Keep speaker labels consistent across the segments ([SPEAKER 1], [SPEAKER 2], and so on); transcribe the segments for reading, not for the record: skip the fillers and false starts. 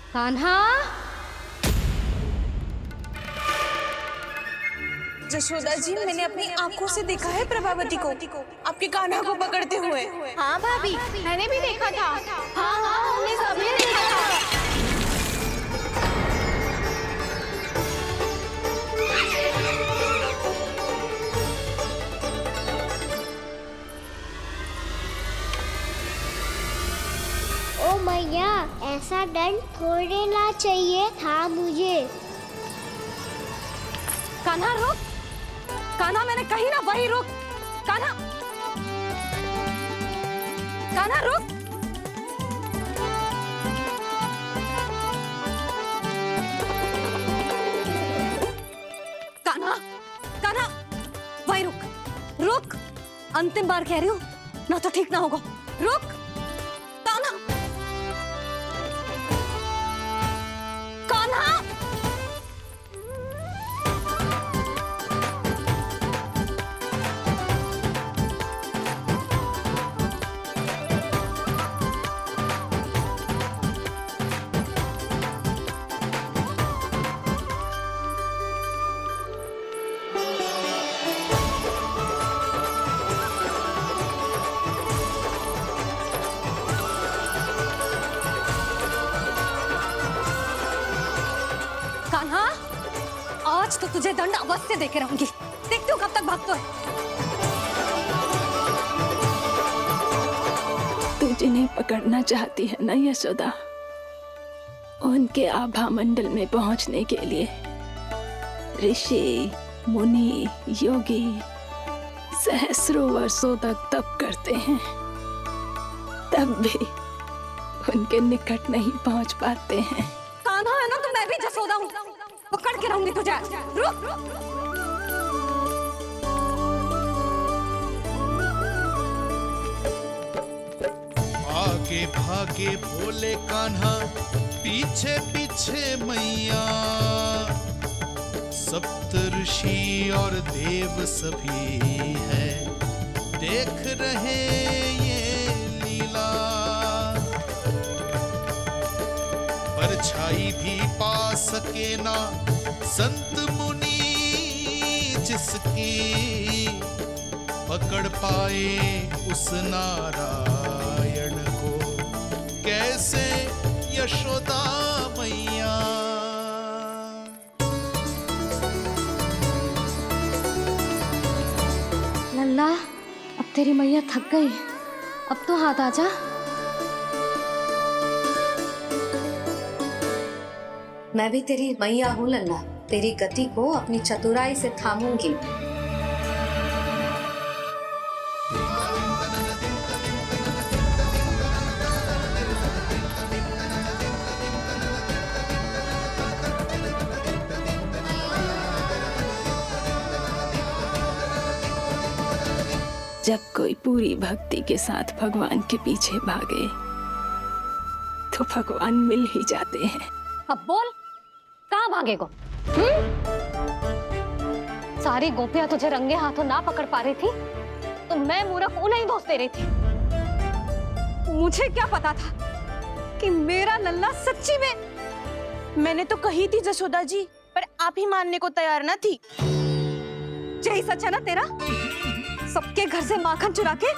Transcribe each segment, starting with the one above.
[SPEAKER 1] कान्हा।
[SPEAKER 2] जशोदा जी, मैंने अपनी आंखों से देखा है प्रभावती को आपके कान्हा को पकड़ते हुए।
[SPEAKER 1] हाँ भाभी, मैंने भी देखा था। हाँ हाँ, हमने सबने देखा था।
[SPEAKER 3] ओ मैया, ऐसा दंड थोड़े ना चाहिए था मुझे।
[SPEAKER 1] कान्हा रुक, कान्हा मैंने कही ना वही रुक। कान्हा, कान्हा रुक। कान्हा, कान्हा वही रुक, रुक। अंतिम बार कह रही हूँ, ना तो ठीक ना होगा। रुक कान्हा, कान्हा। कान्हा, आज तो तुझे दंड अवश्य देके रहूंगी। देखती हूँ कब तक भागता है।
[SPEAKER 4] तू जिन्हें पकड़ना चाहती है ना यशोदा, उनके आभा मंडल में पहुंचने के लिए ऋषि, मुनि, योगी सहस्रों वर्षों तक तप करते हैं, तब भी उनके निकट नहीं पहुंच पाते हैं।
[SPEAKER 1] कान्हा है ना, तो मैं भी जसोदा हूँ, पकड़ के रहूंगी तुझे। रुक।
[SPEAKER 5] आगे भागे भोले कान्हा, पीछे पीछे मैया, सप्त ऋषि और देव सभी है देख रहे ये लीला। परछाई भी पा सके ना संत मुनि जिसकी, पकड़ पाए उस नारायण को कैसे यशोदा मैया।
[SPEAKER 1] लल्ला, अब तेरी मैया थक गई, अब तो हाथ आजा।
[SPEAKER 6] मैं भी तेरी मैया हूँ लल्ला, तेरी गति को अपनी चतुराई से थामूंगी।
[SPEAKER 4] जब कोई पूरी भक्ति के साथ भगवान के पीछे भागे तो भगवान मिल ही जाते हैं।
[SPEAKER 1] अब बोल, कहाँ भागेगा? सारी गोपियां तुझे रंगे हाथों ना पकड़ पा रही थी, तो मैं मूर्ख उन्हें ही दोष दे रही थी। मुझे क्या पता था कि मेरा लल्ला सच्ची में।
[SPEAKER 2] मैंने तो कही थी जशोदा जी, पर आप ही मानने को तैयार ना थी।
[SPEAKER 1] यही सच है ना तेरा? सबके घर से माखन चुरा के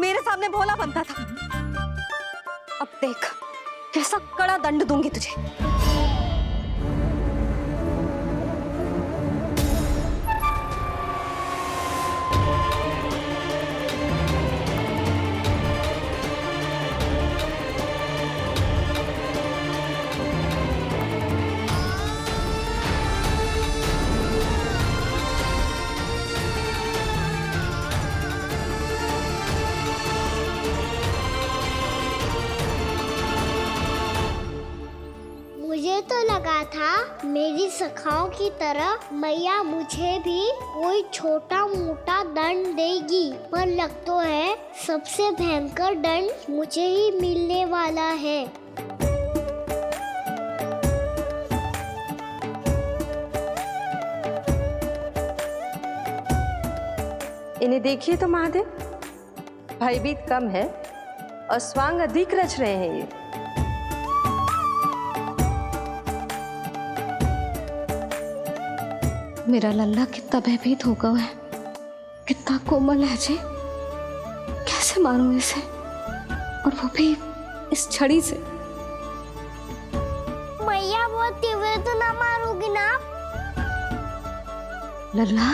[SPEAKER 1] मेरे सामने भोला बनता था। अब देख कैसा कड़ा दंड दूंगी तुझे।
[SPEAKER 3] मुझे तो लगा था मेरी सखाओं की तरह मैया मुझे भी कोई छोटा मोटा दंड देगी, पर लग तो है सबसे भयंकर दंड मुझे ही मिलने वाला है।
[SPEAKER 7] इन्हें देखिए तो महादेव, भयभीत कम है और स्वांग अधिक रच रहे हैं ये।
[SPEAKER 1] मेरा लल्ला कितना भयभीत होगा है, कितना कोमल है जी। कैसे मारूं इसे, और वो भी इस छड़ी से।
[SPEAKER 3] मैया बहुत तीव्र तो ना मारोगी ना?
[SPEAKER 1] लल्ला,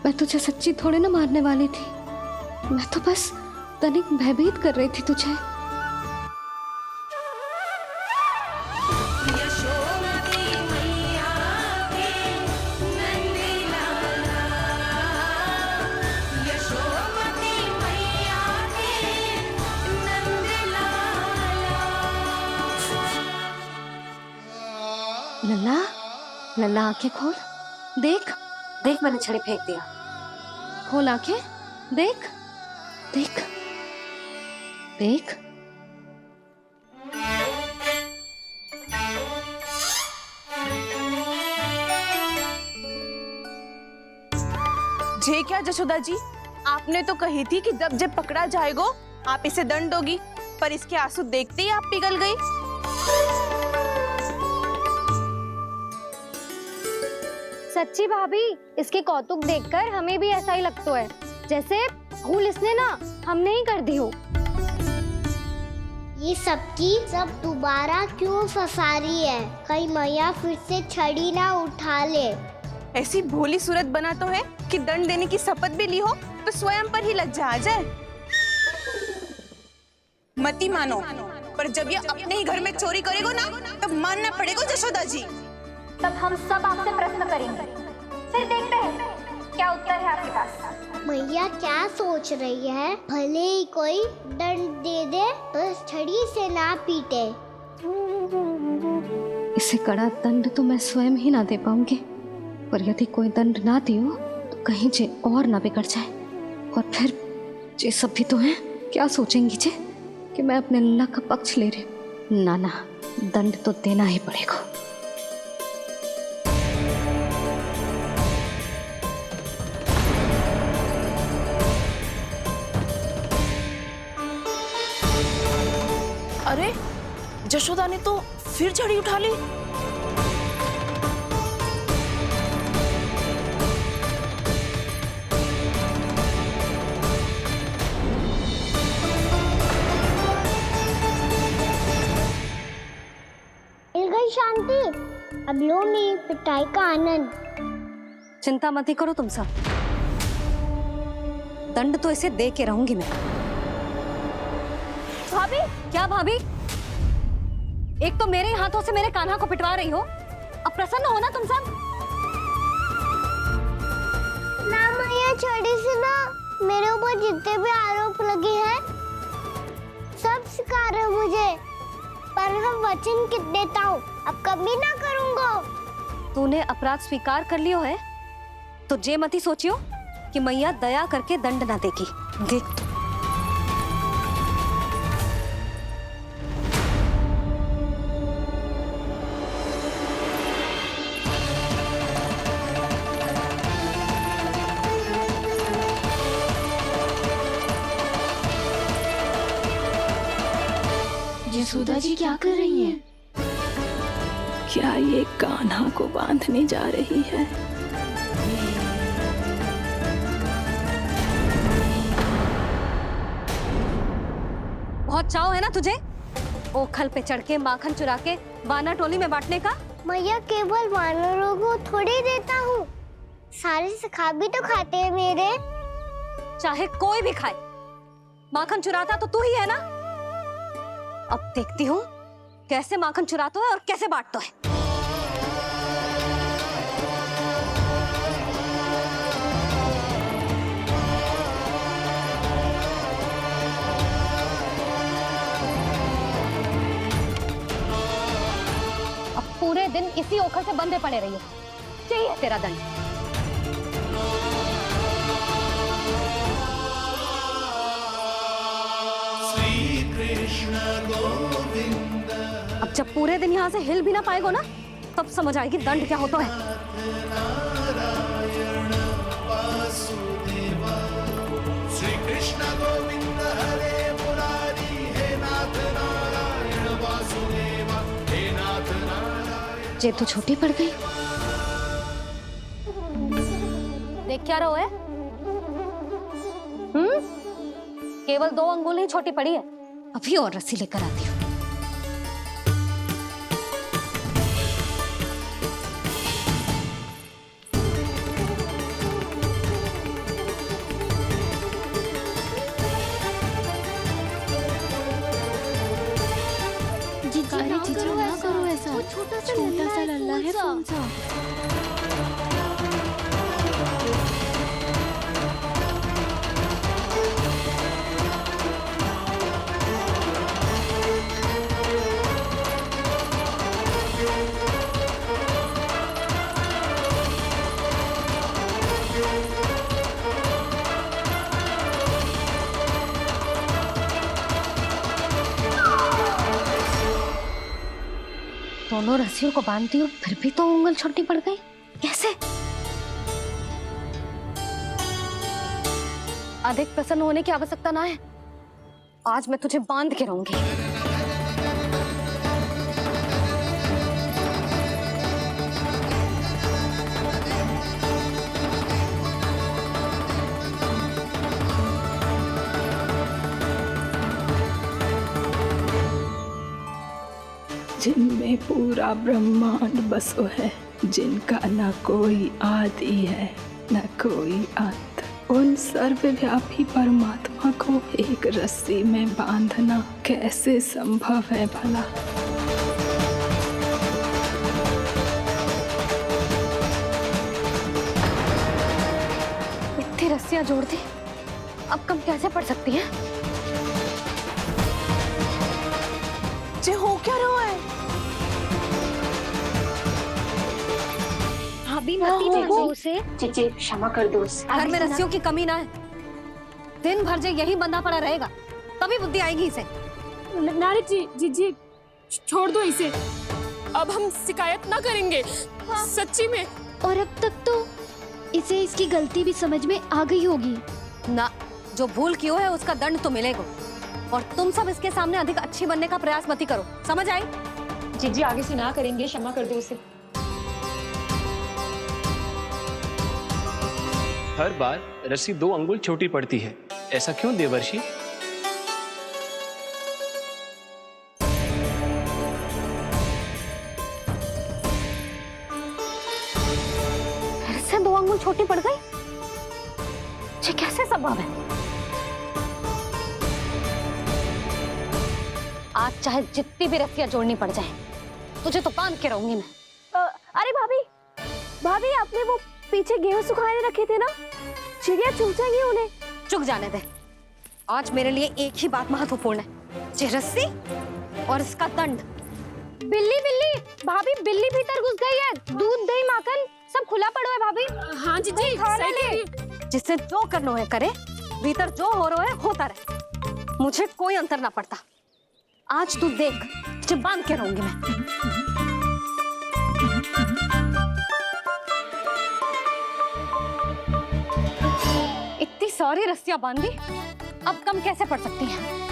[SPEAKER 1] मैं तुझे सच्ची थोड़े ना मारने वाली थी। मैं तो बस तनिक भयभीत कर रही थी तुझे। लल्ला, लल्ला आंखें खोल, देख
[SPEAKER 6] देख, मैंने छड़ी फेंक दिया।
[SPEAKER 1] खोल आंखें, देख देख देख।
[SPEAKER 2] जे क्या जशोदा जी, आपने तो कही थी कि जब जब पकड़ा जाएगा आप इसे दंड दोगी, पर इसके आंसू देखते ही आप पिघल गई।
[SPEAKER 1] सच्ची भाभी, इसके कौतुक देखकर हमें भी ऐसा ही लगता है, जैसे भूल इसने ना हमने ही कर दी हो।
[SPEAKER 3] ये सबकी सब दोबारा क्यों फंसा रही है? कहीं मैया फिर से छड़ी ना उठा ले।
[SPEAKER 2] ऐसी भोली सूरत बना तो है कि दंड देने की शपथ भी ली हो तो स्वयं पर ही लज्जा आ जाए। मती मानो, पर जब ये अपने ही घर में चोरी करेगा ना, तब मानना पड़ेगा जशोदा जी।
[SPEAKER 1] तब हम सब आपसे प्रश्न करेंगे, फिर देखते हैं क्या उत्तर है आपके पास।
[SPEAKER 3] मैया क्या सोच रही है? भले ही कोई दंड दे दे, बस छड़ी से ना पीटे।
[SPEAKER 1] इसे कड़ा दंड तो मैं स्वयं ही ना दे पाऊंगी, पर यदि कोई दंड ना दियो तो कहीं जे और ना बिगड़ जाए, और फिर जे सब भी तो हैं, क्या सोचेंगी जे कि मैं अपने लल्ला का पक्ष ले रही। ना ना, दंड तो देना ही पड़ेगा।
[SPEAKER 2] अरे, जशोदा ने तो फिर छड़ी उठा ली।
[SPEAKER 3] मिल गई शांति, अब लो मेरी पिटाई का आनंद।
[SPEAKER 6] चिंता मत ही करो तुम सब, दंड तो इसे दे के रहूंगी मैं।
[SPEAKER 1] भाभी,
[SPEAKER 6] क्या भाभी? एक तो मेरे हाथों से मेरे कान्हा को पिटवा रही हो, अब प्रसन्न हो ना तुम सब?
[SPEAKER 3] ना मैया, छड़ी से ना मेरे ऊपर जितने भी आरोप लगे हैं सब स्वीकार है मुझे, पर मैं वचन कित देता हूँ, अब कभी ना करूँगा।
[SPEAKER 6] तूने अपराध स्वीकार कर लियो है तो जे मत ही सोचियो कि मैया दया करके दंड ना देगी। देख,
[SPEAKER 4] यशोदा जी क्या कर रही हैं? क्या ये कान्हा को बांधने जा रही है?
[SPEAKER 6] बहुत चाव है ना तुझे ओखल पे चढ़ के माखन चुरा के वाना टोली में बांटने का?
[SPEAKER 3] मैया, केवल वानरों को थोड़ी देता हूँ, सारे सखा भी तो खाते हैं मेरे।
[SPEAKER 6] चाहे कोई भी खाए, माखन चुराता तो तू ही है ना। अब देखती हूँ कैसे माखन चुराता है और कैसे बांटता है। अब पूरे दिन इसी ओखल से बंधे पड़े रहिए, चाहिए तेरा दंड। अब जब पूरे दिन यहाँ से हिल भी ना पाएगो ना, तब समझ आएगी दंड क्या होता है।
[SPEAKER 5] श्री कृष्ण गोविंद हरे मुरारी, हे नाथ नारायण वासुदेवा, हे नाथ नारायण।
[SPEAKER 1] जे तो छोटी पड़ गई, देख क्या रहो है? केवल 2 अंगुल ही छोटी पड़ी है। अभी और रस्सी लेकर आती हूँ।
[SPEAKER 3] ना करो ऐसा। छोटा सा लल्ला है कौन सा?
[SPEAKER 1] दोनों रस्सियों को बांधती हूँ, फिर भी तो उंगल छोटी पड़ गई। कैसे? अधिक प्रसन्न होने की आवश्यकता ना है। आज मैं तुझे बांध के रहूंगी।
[SPEAKER 4] जिनमें पूरा ब्रह्मांड बसो है, जिनका न कोई आदि है न कोई अंत, उन सर्वव्यापी परमात्मा को एक रस्सी में बांधना कैसे संभव है भला?
[SPEAKER 1] इतनी रस्सियां जोड़ दी, अब कम कैसे पड़ सकती हैं?
[SPEAKER 2] जे हो क्या रहा है?
[SPEAKER 1] भाभी मती देखो उसे।
[SPEAKER 7] जीजी क्षमा कर दो उसे।
[SPEAKER 1] घर में रस्सियों की कमी ना है। दिन भर जे यही बंधा पड़ा रहेगा, तभी बुद्धि आएगी इसे।
[SPEAKER 8] नारी जी जी जी छोड़ दो इसे। अब हम शिकायत ना करेंगे। सच्ची में।
[SPEAKER 3] और अब तक तो इसे इसकी गलती भी समझ में आ गई होगी
[SPEAKER 1] ना। जो भूल की हो है उसका दंड तो मिलेगा। और तुम सब इसके सामने अधिक अच्छी बनने का प्रयास मत करो, समझ आई?
[SPEAKER 7] जीजी आगे से ना करेंगे, क्षमा कर दो उसे।
[SPEAKER 9] हर बार रस्सी 2 अंगुल छोटी पड़ती है, ऐसा क्यों देवर्षि?
[SPEAKER 1] फिर से 2 अंगुल छोटी पड़ गई? ये कैसे संभव है? आज चाहे जितनी भी रस्सियां जोड़नी पड़ जाए, तुझे तो बांध के रहूंगी मैं।
[SPEAKER 2] अरे भाभी, भाभी आपने वो पीछे गेहूं सुखाने रखे थे ना, चिड़िया चुग जाएंगी उन्हें।
[SPEAKER 1] चुक जाने दे। आज मेरे लिए एक ही बात महत्वपूर्ण है, ये रस्सी और इसका दंड।
[SPEAKER 2] बिल्ली बिल्ली, भाभी बिल्ली भीतर घुस गई है। दूध दही माखन सब खुला पड़ा है भाभी।
[SPEAKER 8] हाँ जीजी सही कह रही है।
[SPEAKER 1] जिससे जो करना है करे, भीतर जो हो रहा है होता रहे, मुझे कोई अंतर ना पड़ता। आज तू देख, तुझे बांध के रहूंगी मैं। इतनी सारी रस्सियां बांधी, अब कम कैसे पड़ सकती हैं?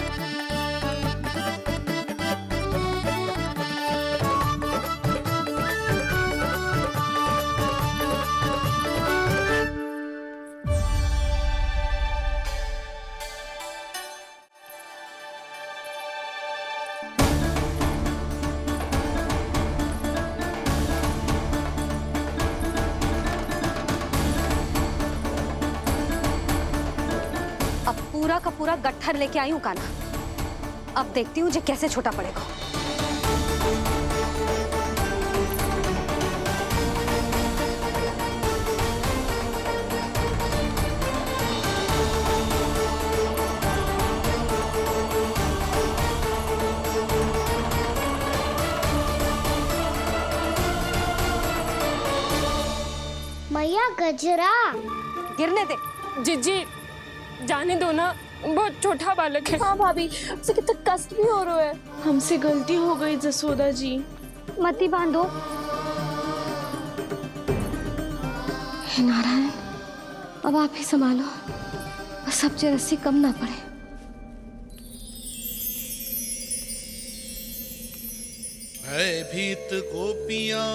[SPEAKER 1] पूरा का पूरा गट्ठर लेके आई हूँ काना। अब देखती हूँ जे कैसे छोटा पड़ेगा।
[SPEAKER 3] मैया गजरा
[SPEAKER 1] गिरने दे।
[SPEAKER 8] जीजी जाने दो ना, बहुत छोटा बालक है।
[SPEAKER 2] हाँ भाभी, उसे कितना कष्ट भी हो रहा है। हमसे गलती हो गई जसोदा जी।
[SPEAKER 1] मती बांधो। हे नारायण, अब आप ही संभालो, बस अब जे रस्सी कम ना पड़े।
[SPEAKER 5] भयभीत गोपियां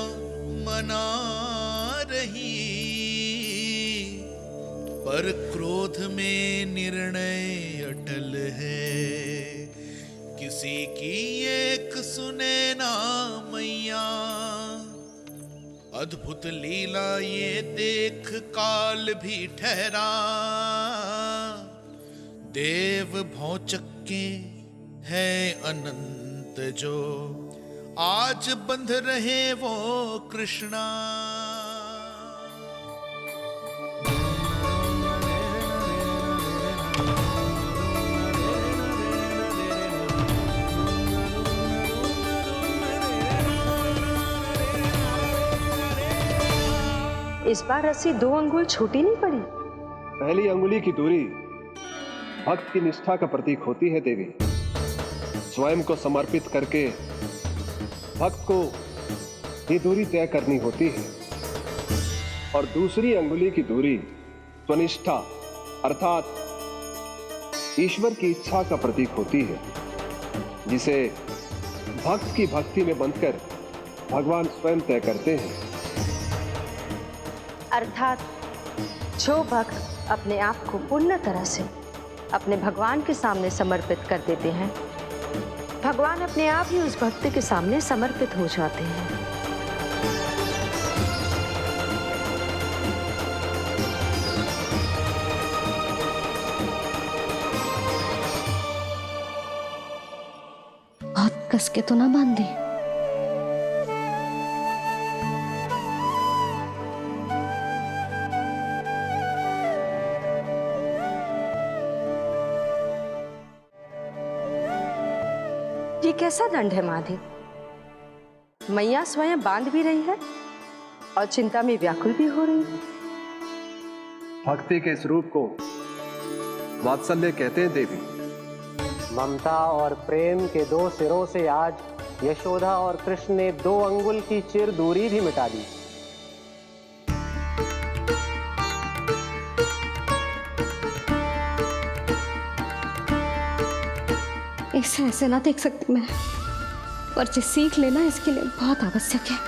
[SPEAKER 5] मना रही, पर क्रोध में निर्णय अटल है, किसी की एक सुने ना मैया। अद्भुत लीला ये देख काल भी ठहरा, देव भौचक्के है अनंत जो, आज बंध रहे वो कृष्णा।
[SPEAKER 10] इस बार रस्सी 2 अंगुल छोटी नहीं पड़ी।
[SPEAKER 11] पहली अंगुली की दूरी भक्त की निष्ठा का प्रतीक होती है देवी। स्वयं को समर्पित करके भक्त को ये दूरी तय करनी होती है, और दूसरी अंगुली की दूरी स्वनिष्ठा अर्थात ईश्वर की इच्छा का प्रतीक होती है, जिसे भक्त की भक्ति में बंधकर भगवान स्वयं तय करते हैं।
[SPEAKER 10] अर्थात जो भक्त अपने आप को पूर्ण तरह से अपने भगवान के सामने समर्पित कर देते हैं, भगवान अपने आप ही उस भक्त के सामने समर्पित हो जाते हैं।
[SPEAKER 1] हाथ कस के तो ना बांध दी।
[SPEAKER 10] ये कैसा दंड है माधी? मैया स्वयं बांध भी रही है और चिंता में व्याकुल भी हो रही है।
[SPEAKER 11] भक्ति के इस रूप को वात्सल्य कहते हैं देवी।
[SPEAKER 12] ममता और प्रेम के 2 सिरों से आज यशोदा और कृष्ण ने 2 अंगुल की चिर दूरी भी मिटा दी।
[SPEAKER 1] इसे ऐसे ना देख सकती मैं, पर जो सीख लेना इसके लिए बहुत आवश्यक है।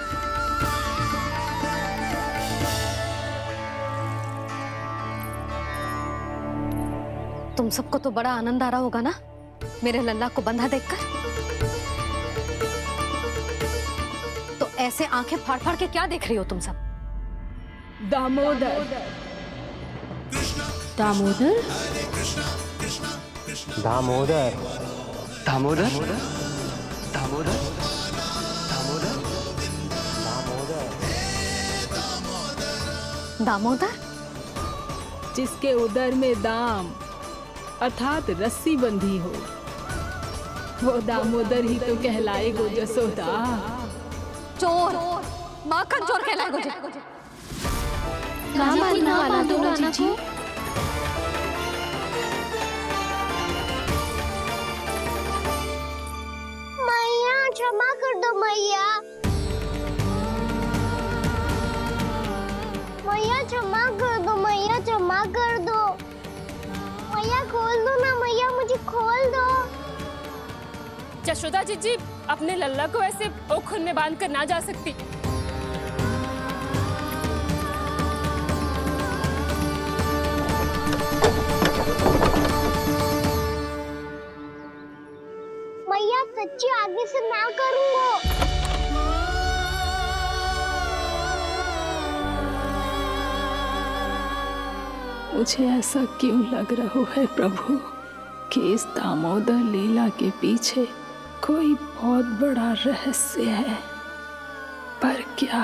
[SPEAKER 1] तुम सबको तो बड़ा आनंद आ रहा होगा ना मेरे लल्ला को बंधा देखकर। तो ऐसे आंखें फाड़ फाड़ के क्या देख रही हो तुम सब?
[SPEAKER 4] दामोदर
[SPEAKER 8] दामोदर
[SPEAKER 12] दामोदर
[SPEAKER 9] दामोदर
[SPEAKER 12] दामोदर
[SPEAKER 1] दामोदर,
[SPEAKER 4] जिसके उदर में दाम अर्थात रस्सी बंधी हो, वो दामोदर ही तो कहलाएगो जसोदा।
[SPEAKER 1] चोर, माखन चोर कहलाएगो जे।
[SPEAKER 8] ना मानना वाला दोनों जीजी।
[SPEAKER 3] मैया क्षमा कर दो मैया। मैया क्षमा कर दो, मैया क्षमा कर दो। मैया खोल दो ना मैया, मुझे खोल दो।
[SPEAKER 8] यशोदा जीजी अपने लल्ला को ऐसे ओखुन में बांध कर ना जा सकती।
[SPEAKER 3] मैया सच्ची आगे से ना करूंगा।
[SPEAKER 4] मुझे ऐसा क्यों लग रहा है प्रभु कि इस दामोदर लीला के पीछे कोई बहुत बड़ा रहस्य है, पर क्या?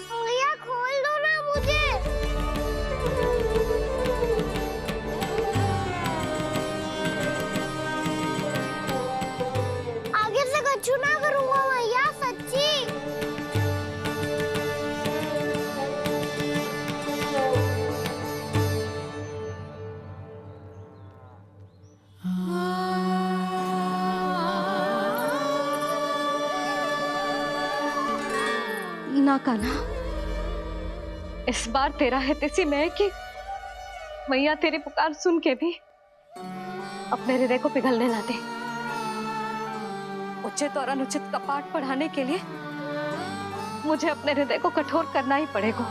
[SPEAKER 3] मैया खोल दो ना मुझे। आगे से कछु ना करूंगा मैया, सच्ची।
[SPEAKER 1] ना कान्हा, इस बार तेरा है तेसी मैं कि मैया तेरी पुकार सुन के भी अपने हृदय को पिघलने ना दे। उचित और अनुचित का पाठ पढ़ाने के लिए
[SPEAKER 6] मुझे अपने हृदय को कठोर करना ही पड़ेगा।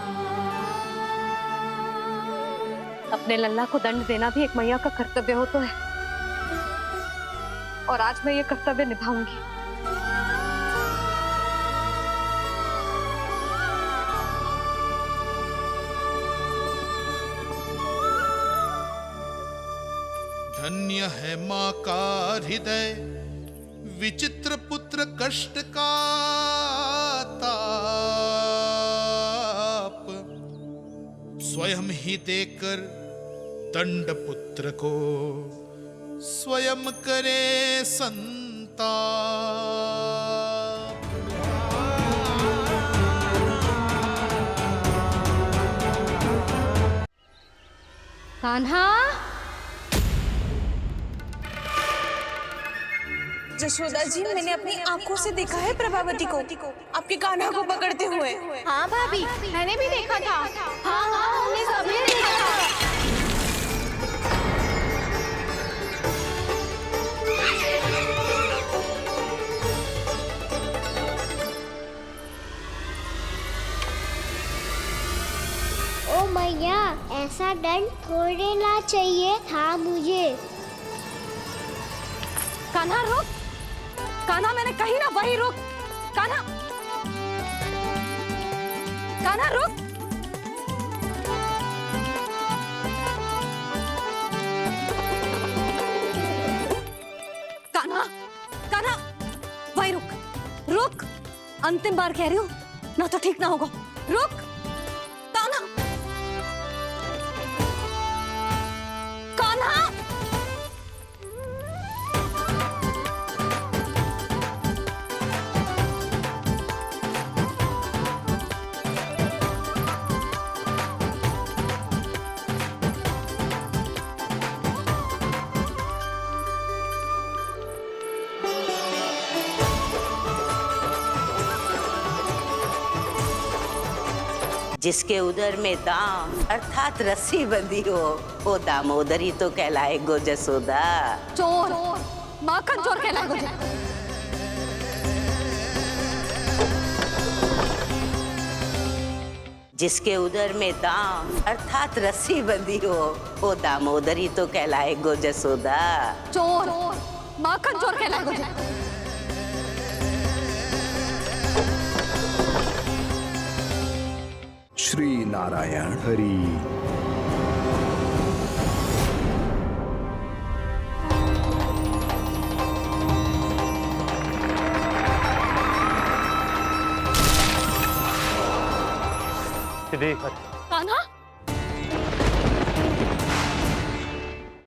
[SPEAKER 6] अपने लल्ला को दंड देना भी एक मैया का कर्तव्य हो तो है, और आज मैं ये कर्तव्य निभाऊंगी।
[SPEAKER 5] धन्य है माँ का हृदय, विचित्र पुत्र कष्ट का ताप, स्वयं ही देकर दंड पुत्र को स्वयं करे संताप।
[SPEAKER 6] कान्हा,
[SPEAKER 2] जशोदा जी, मैंने अपनी आंखों से देखा है प्रभावती को आपके कान्हा को पकड़ते हुए।
[SPEAKER 3] हाँ भाभी, मैंने भी देखा था। हाँ हाँ, हमने सभी देखा था। ओ मैया, ऐसा दंड थोड़े ना चाहिए था मुझे।
[SPEAKER 6] कान्हा रुक, कान्हा मैंने कही ना वही रुक। कान्हा, कान्हा रुक। कान्हा, कान्हा वही रुक, रुक। अंतिम बार कह रही हूँ ना, तो ठीक ना होगा। रुक कान्हा, कान्हा।
[SPEAKER 13] जिसके उदर में दाम अर्थात रस्सी बंधी हो, वो दामोदरी तो कहलाए गो जसोदा।
[SPEAKER 6] चोर, माखन चोर कहलाए गो।
[SPEAKER 13] जिसके उदर में दाम अर्थात रस्सी बंधी हो, वो दामोदरी तो कहलाए गो जसोदा।
[SPEAKER 6] चोर, माखन चोर कहलाए गो।
[SPEAKER 14] श्री नारायण हरि।
[SPEAKER 12] देख
[SPEAKER 6] कान्हा,